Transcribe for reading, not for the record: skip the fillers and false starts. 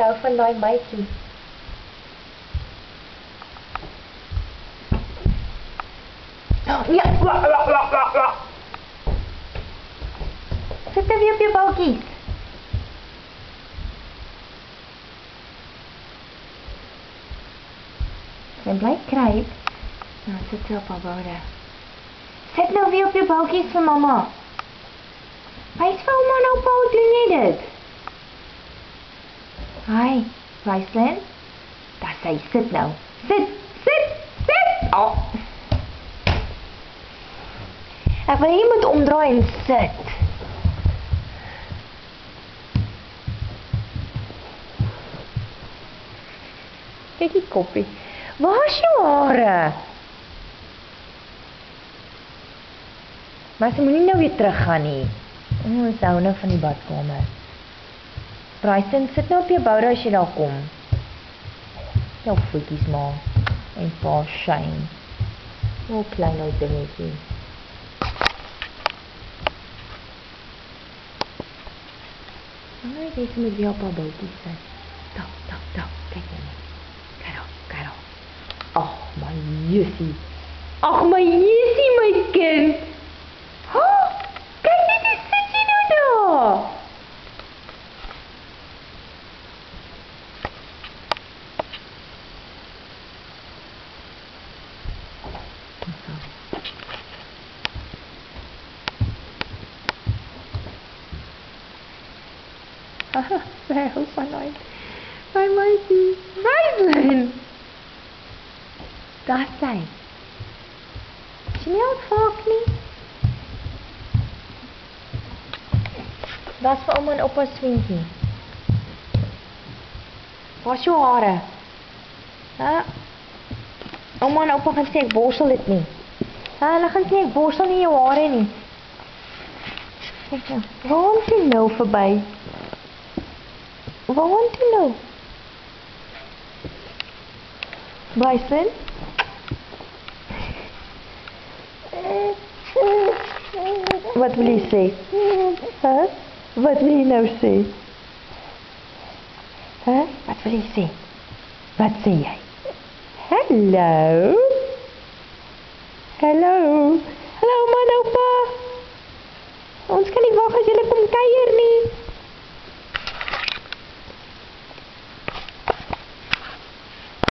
hou van daai meisie. Ja, sit nou weer op jou boutjies. Sy bly kruip. Nou, sit sy op haar boude. Sit nou weer op jou boutjies vir mama. Wys vir ouma nou, Paul, doen jy dit? Hi, Raislyn. Daar sê, sit nou. Sit! Oh. Ek wil jy moet omdraai en sit. Kyk die koppie. Waar is jou hare? Maar sy moet nie nou weer teruggaan nie. Ons hou nou van die badkamer. Bryson, sit nou op jou boude as jy daar kom. Jou voetjies maar. En pa shine. O, klein ou dingetjie. Jy moet weer op haar boutjies sit. Daar, kyk nou. Kyk daar. Ag, my Jessie. Ag, my Jessie, my kind. Kyk net, hoe sit jy nou daar? Sy hou van my meisie. Raislyn! Daar sy. Is jy nie ontvaak nie? Daar is vir ouma en opa swinkie. Waar is jou hare? Ouma en opa gaan sê ek borstel dit nie. Hulle gaan sê ek borstel nie jou hare nie. Kijk nou, waarom toe nou verby? Waarom toe nou? Bryson? Wat wil jy sê? Wat wil jy nou sê? Wat wil jy sê? Wat sê jy? Hallo? Hallo man, opa? Ons kan nie wag as julle kom kuier nie.